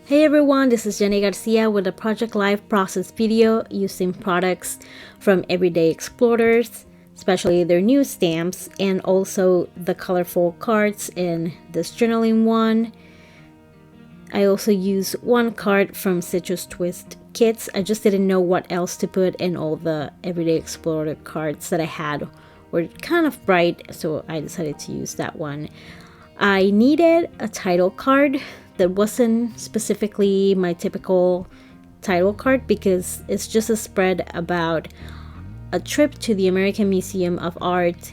Hey everyone, this is Jenny Garcia with a Project Life process video using products from Everyday Explorers, especially their new stamps and also the colorful cards in this journaling one. I also use one card from Citrus Twist kits. I just didn't know what else to put, and all the Everyday Explorer cards that I had were kind of bright, so I decided to use that one. I needed a title card that wasn't specifically my typical title card because it's just a spread about a trip to the American Museum of Art.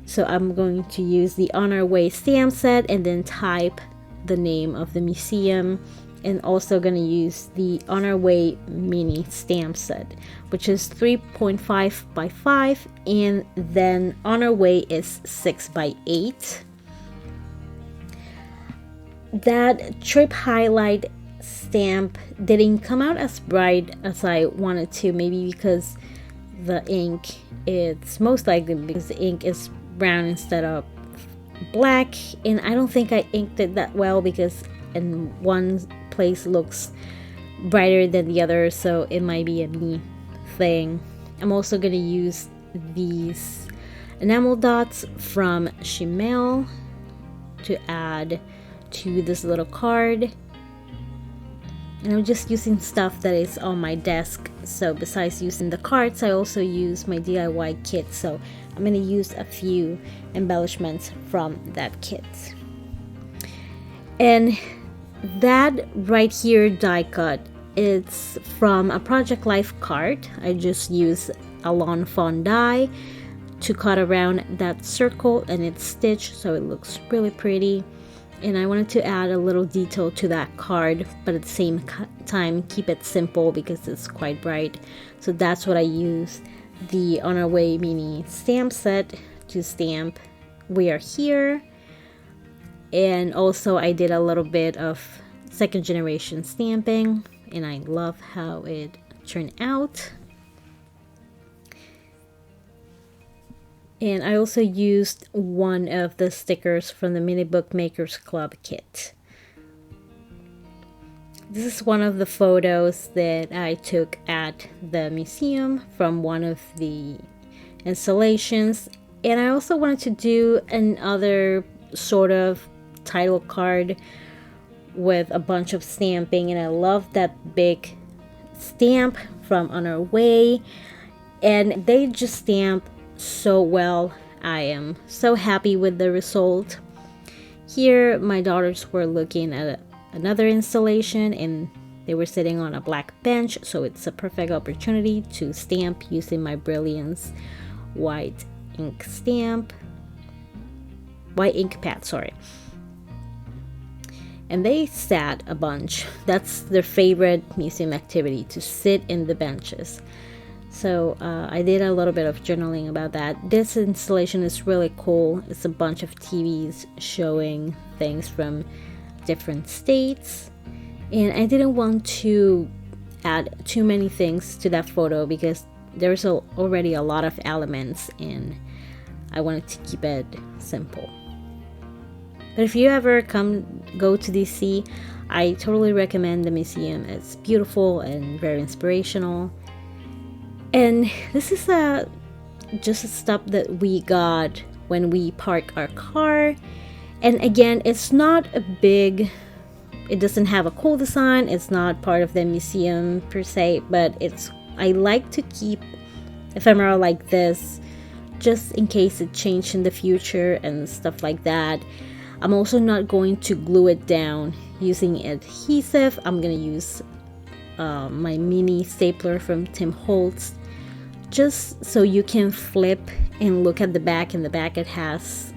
So I'm going to use the On Our Way stamp set and then type the name of the museum, and also going to use the On Our Way mini stamp set, which is 3.5 by 5, and then On Our Way is 6 by 8. That trip highlight stamp didn't come out as bright as I wanted to, maybe because the ink, it's most likely because the ink is brown instead of black, and I don't think I inked it that well because in one place looks brighter than the other, so it might be a me thing. I'm also going to use these enamel dots from Shimel to add to this little card, and I'm just using stuff that is on my desk. So besides using the cards, I also use my DIY kit, so I'm going to use a few embellishments from that kit. And that right here die cut, it's from a Project Life card. I just use a Lawn Fawn die to cut around that circle, and it's stitched so it looks really pretty. And I wanted to add a little detail to that card, but at the same time keep it simple because it's quite bright. So that's what I used the On Our Way mini stamp set to stamp We Are Here. And also I did a little bit of second generation stamping, and I love how it turned out. And I also used one of the stickers from the Mini Bookmakers Club kit. This is one of the photos that I took at the museum from one of the installations. And I also wanted to do another sort of title card with a bunch of stamping, and I love that big stamp from On Our Way, and they just stamp so well. I am so happy with the result. Here my daughters were looking at another installation, and they were sitting on a black bench, so it's a perfect opportunity to stamp using my Brilliance white ink pad, sorry. And they sat a bunch. That's their favorite museum activity, to sit in the benches. So I did a little bit of journaling about that. This installation is really cool. It's a bunch of TVs showing things from different states. And I didn't want to add too many things to that photo because there's already a lot of elements, and I wanted to keep it simple. But if you ever go to DC, I totally recommend the museum. It's beautiful and very inspirational. And this is just a stop that we got when we park our car. And again, it's not it doesn't have a cool design. It's not part of the museum per se, but I like to keep ephemera like this just in case it changed in the future and stuff like that. I'm also not going to glue it down using adhesive. I'm going to use my mini stapler from Tim Holtz, just so you can flip and look at the back. In the back it has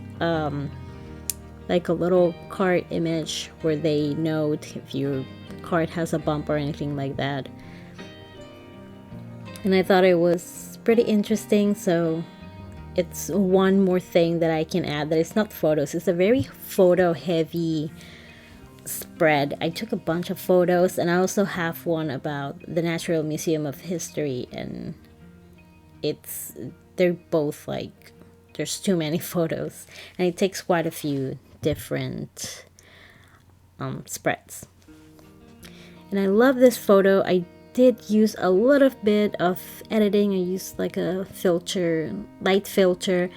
like a little card image where they note if your card has a bump or anything like that. And I thought it was pretty interesting, so it's one more thing that I can add that is not photos. It's a very photo heavy spread. I took a bunch of photos, and I also have one about the Natural Museum of History, and they're both like, there's too many photos, and it takes quite a few different spreads. And I love this photo. I did use a little bit of editing. I used like a filter, light filter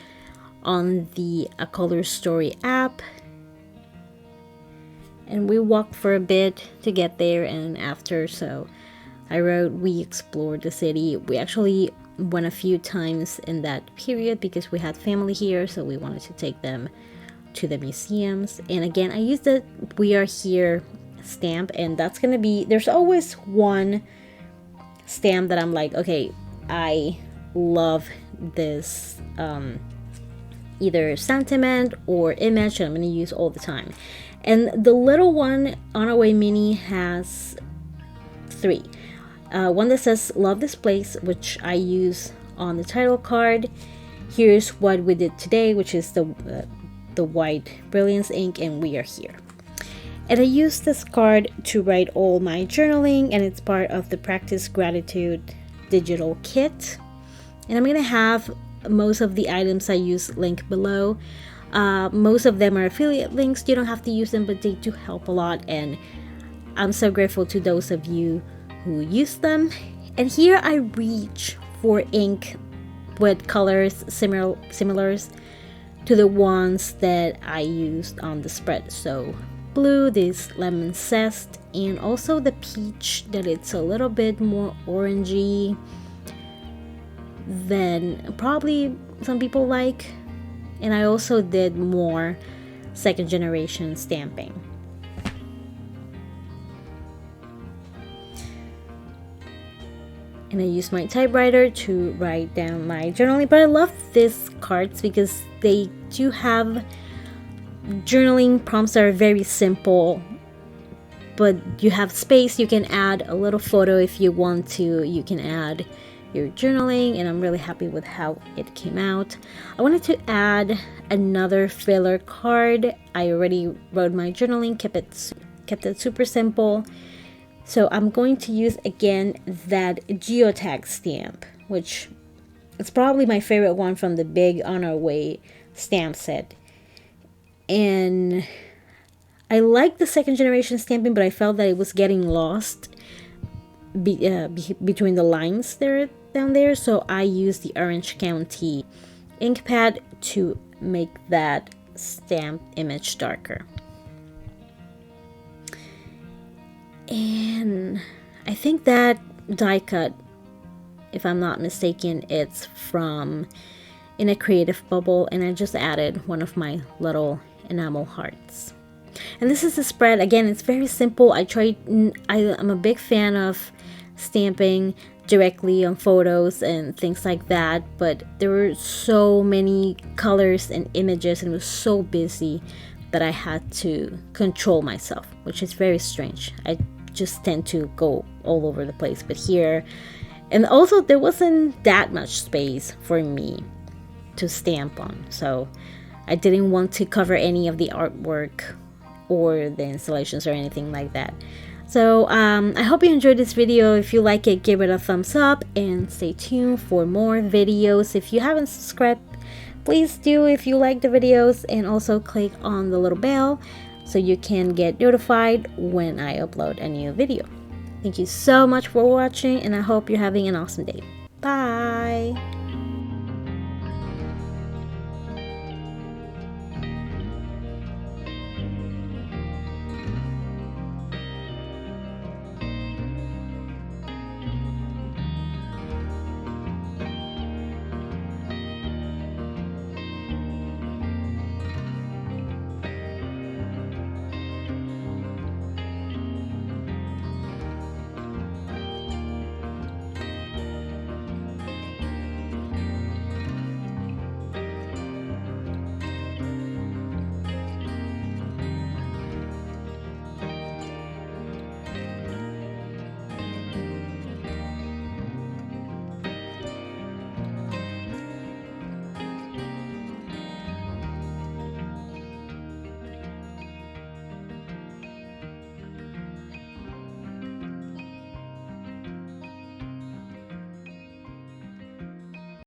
on the A Color Story app. And we walked for a bit to get there, and after, so I wrote, we explored the city. We actually went a few times in that period because we had family here, so we wanted to take them to the museums. And again, I used the We Are Here stamp, and that's gonna be, there's always one stamp that I'm like, okay, I love this either sentiment or image that I'm gonna use all the time. And the little one, On Our Way Mini, has 3. One that says love this place, which I use on the title card. Here's what we did today, which is the white Brilliance ink, and we are here. And I use this card to write all my journaling, and it's part of the Practice Gratitude digital kit. And I'm gonna have most of the items I use linked below. Most of them are affiliate links. You don't have to use them, but they do help a lot, and I'm so grateful to those of you who use them. And here I reach for ink with colors similar to the ones that I used on the spread. So blue, this lemon zest, and also the peach, that it's a little bit more orangey than probably some people like. And I also did more second generation stamping. And I use my typewriter to write down my journaling. But I love these cards because they do have journaling prompts that are very simple, but you have space. You can add a little photo if you want to. You can add your journaling, and I'm really happy with how it came out. I wanted to add another filler card. I already wrote my journaling, kept it super simple. So I'm going to use again that geotag stamp, which is probably my favorite one from the big On Our Way stamp set. And I like the second generation stamping, but I felt that it was getting lost between the lines there down there. So I used the Orange County ink pad to make that stamp image darker. And I think that die cut, if I'm not mistaken, it's from In a Creative Bubble, and I just added one of my little enamel hearts. And this is the spread. Again, it's very simple. I'm a big fan of stamping directly on photos and things like that, but there were so many colors and images, and it was so busy that I had to control myself, which is very strange. I just tend to go all over the place, but here, and also there wasn't that much space for me to stamp on, so I didn't want to cover any of the artwork or the installations or anything like that. So I hope you enjoyed this video. If you like it, give it a thumbs up and stay tuned for more videos. If you haven't subscribed, please do if you like the videos, and also click on the little bell so you can get notified when I upload a new video. Thank you so much for watching, and I hope you're having an awesome day. Bye!